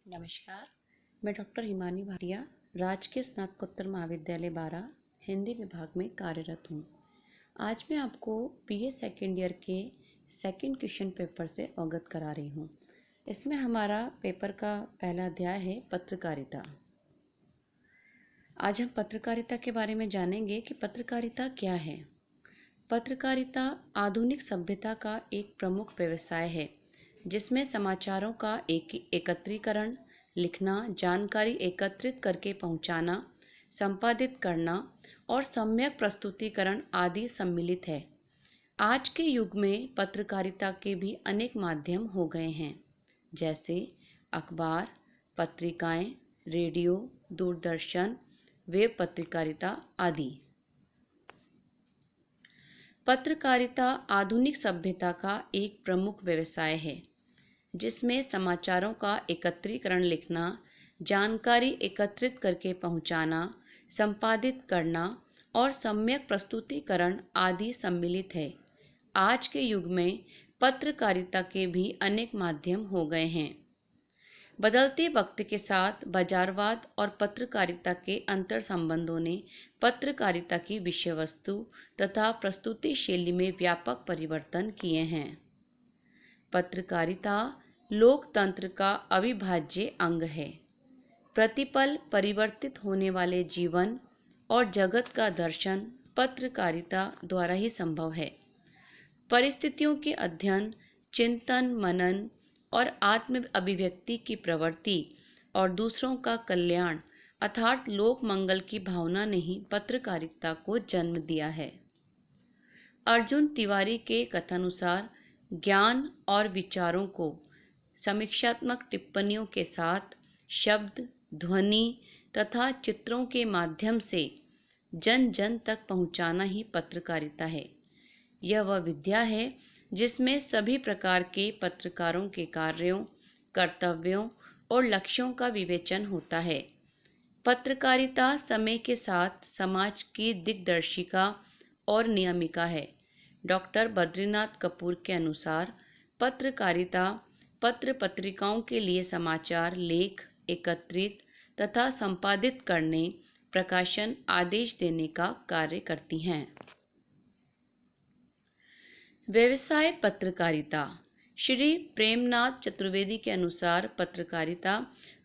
नमस्कार। मैं डॉक्टर हिमानी भाटिया, राजकीय स्नातकोत्तर महाविद्यालय बारा हिंदी विभाग में कार्यरत हूँ। आज मैं आपको बीए सेकेंड ईयर के सेकंड क्वेश्चन पेपर से अवगत करा रही हूँ। इसमें हमारा पेपर का पहला अध्याय है पत्रकारिता। आज हम पत्रकारिता के बारे में जानेंगे कि पत्रकारिता क्या है। पत्रकारिता आधुनिक सभ्यता का एक प्रमुख व्यवसाय है जिसमें समाचारों का एकत्रीकरण, लिखना, जानकारी एकत्रित करके पहुंचाना, संपादित करना और सम्यक प्रस्तुतिकरण आदि सम्मिलित है। आज के युग में पत्रकारिता के भी अनेक माध्यम हो गए हैं, जैसे अखबार, पत्रिकाएं, रेडियो, दूरदर्शन, वेब पत्रकारिता आदि। पत्रकारिता आधुनिक सभ्यता का एक प्रमुख व्यवसाय है जिसमें समाचारों का एकत्रीकरण, लिखना, जानकारी एकत्रित करके पहुंचाना, संपादित करना और सम्यक प्रस्तुतिकरण आदि सम्मिलित है। आज के युग में पत्रकारिता के भी अनेक माध्यम हो गए हैं। बदलते वक्त के साथ बाजारवाद और पत्रकारिता के अंतर संबंधों ने पत्रकारिता की विषय वस्तु तथा प्रस्तुति शैली में व्यापक परिवर्तन किए हैं। पत्रकारिता लोकतंत्र का अविभाज्य अंग है। प्रतिपल परिवर्तित होने वाले जीवन और जगत का दर्शन पत्रकारिता द्वारा ही संभव है। परिस्थितियों के अध्ययन, चिंतन, मनन और आत्म अभिव्यक्ति की प्रवृत्ति और दूसरों का कल्याण अर्थात लोक मंगल की भावना ने ही पत्रकारिता को जन्म दिया है। अर्जुन तिवारी के कथानुसार ज्ञान और विचारों को समीक्षात्मक टिप्पणियों के साथ शब्द, ध्वनि तथा चित्रों के माध्यम से जन जन तक पहुंचाना ही पत्रकारिता है। यह वह विद्या है जिसमें सभी प्रकार के पत्रकारों के कार्यों, कर्तव्यों और लक्ष्यों का विवेचन होता है। पत्रकारिता समय के साथ समाज की दिग्दर्शिका और नियमिका है। डॉक्टर बद्रीनाथ कपूर के अनुसार पत्रकारिता पत्र पत्रिकाओं के लिए समाचार, लेख एकत्रित तथा संपादित करने, प्रकाशन, आदेश देने का कार्य करती हैं। व्यवसाय पत्रकारिता। श्री प्रेमनाथ चतुर्वेदी के अनुसार पत्रकारिता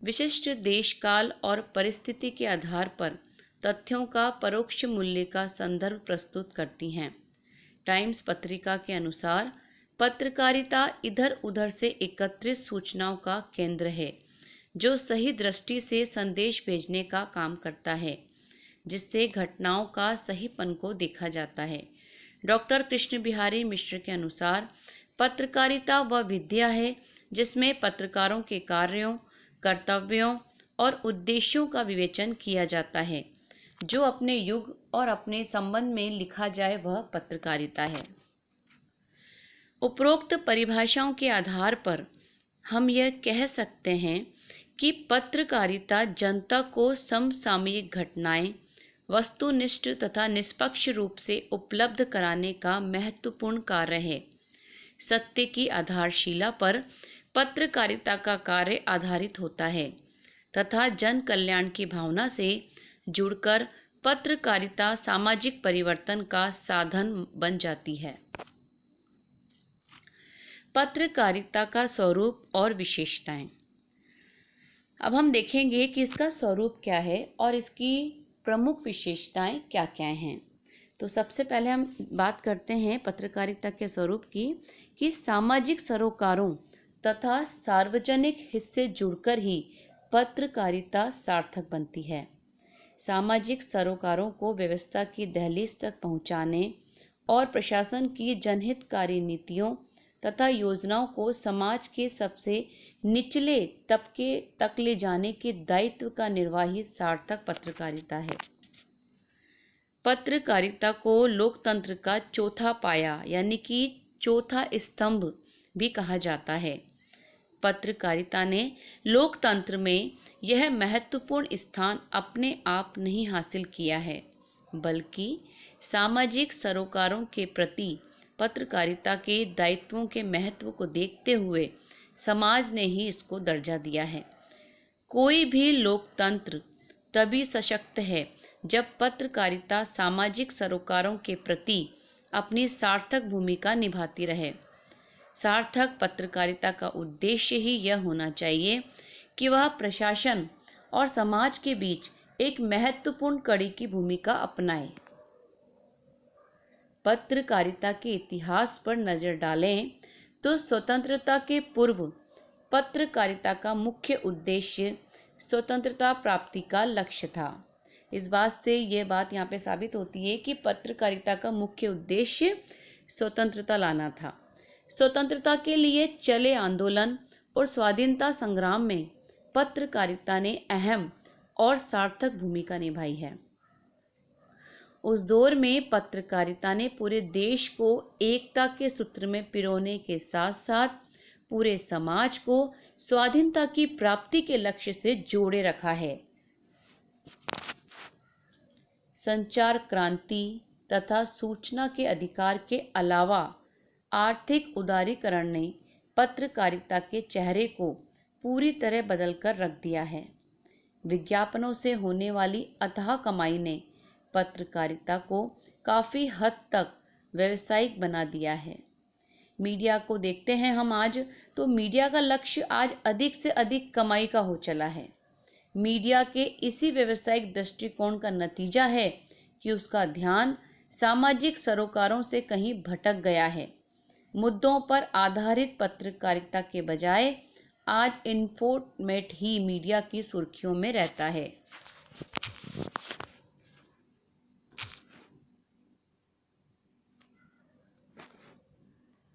विशिष्ट देश, काल और परिस्थिति के आधार पर तथ्यों का परोक्ष मूल्य का संदर्भ प्रस्तुत करती हैं। टाइम्स पत्रिका के अनुसार पत्रकारिता इधर उधर से एकत्रित सूचनाओं का केंद्र है जो सही दृष्टि से संदेश भेजने का काम करता है, जिससे घटनाओं का सहीपन को देखा जाता है। डॉक्टर कृष्ण बिहारी मिश्र के अनुसार पत्रकारिता वह विद्या है जिसमें पत्रकारों के कार्यों, कर्तव्यों और उद्देश्यों का विवेचन किया जाता है। जो अपने युग और अपने संबंध में लिखा जाए वह पत्रकारिता है। उपरोक्त परिभाषाओं के आधार पर हम यह कह सकते हैं कि पत्रकारिता जनता को समसामयिक घटनाएं वस्तुनिष्ठ तथा निष्पक्ष रूप से उपलब्ध कराने का महत्वपूर्ण कार्य है। सत्य की आधारशिला पर पत्रकारिता का कार्य आधारित होता है तथा जन कल्याण की भावना से जुड़कर पत्रकारिता सामाजिक परिवर्तन का साधन बन जाती है। पत्रकारिता का स्वरूप और विशेषताएं। अब हम देखेंगे कि इसका स्वरूप क्या है और इसकी प्रमुख विशेषताएं क्या क्या हैं। तो सबसे पहले हम बात करते हैं पत्रकारिता के स्वरूप की कि सामाजिक सरोकारों तथा सार्वजनिक हिस्से जुड़कर ही पत्रकारिता सार्थक बनती है। सामाजिक सरोकारों को व्यवस्था की दहलीज तक पहुंचाने और प्रशासन की जनहितकारी नीतियों तथा योजनाओं को समाज के सबसे निचले तबके तक ले जाने के दायित्व का निर्वाही सार्थक पत्रकारिता है। पत्रकारिता को लोकतंत्र का चौथा पाया यानी कि चौथा स्तंभ भी कहा जाता है। पत्रकारिता ने लोकतंत्र में यह महत्वपूर्ण स्थान अपने आप नहीं हासिल किया है, बल्कि सामाजिक सरोकारों के प्रति पत्रकारिता के दायित्वों के महत्व को देखते हुए समाज ने ही इसको दर्जा दिया है। कोई भी लोकतंत्र तभी सशक्त है जब पत्रकारिता सामाजिक सरोकारों के प्रति अपनी सार्थक भूमिका निभाती रहे। सार्थक पत्रकारिता का उद्देश्य ही यह होना चाहिए कि वह प्रशासन और समाज के बीच एक महत्वपूर्ण कड़ी की भूमिका अपनाए। पत्रकारिता के इतिहास पर नजर डालें तो स्वतंत्रता के पूर्व पत्रकारिता का मुख्य उद्देश्य स्वतंत्रता प्राप्ति का लक्ष्य था। इस बात से यह बात यहाँ पे साबित होती है कि पत्रकारिता का मुख्य उद्देश्य स्वतंत्रता लाना था। स्वतंत्रता के लिए चले आंदोलन और स्वाधीनता संग्राम में पत्रकारिता ने अहम और सार्थक भूमिका निभाई है। उस दौर में पत्रकारिता ने पूरे देश को एकता के सूत्र में पिरोने के साथ साथ पूरे समाज को स्वाधीनता की प्राप्ति के लक्ष्य से जोड़े रखा है। संचार क्रांति तथा सूचना के अधिकार के अलावा आर्थिक उदारीकरण ने पत्रकारिता के चेहरे को पूरी तरह बदलकर रख दिया है। विज्ञापनों से होने वाली अथाह कमाई ने पत्रकारिता को काफ़ी हद तक व्यावसायिक बना दिया है। मीडिया को देखते हैं हम आज, तो मीडिया का लक्ष्य आज अधिक से अधिक कमाई का हो चला है। मीडिया के इसी व्यावसायिक दृष्टिकोण का नतीजा है कि उसका ध्यान सामाजिक सरोकारों से कहीं भटक गया है। मुद्दों पर आधारित पत्रकारिता के बजाय आज इन्फोटेनमेंट ही मीडिया की सुर्खियों में रहता है।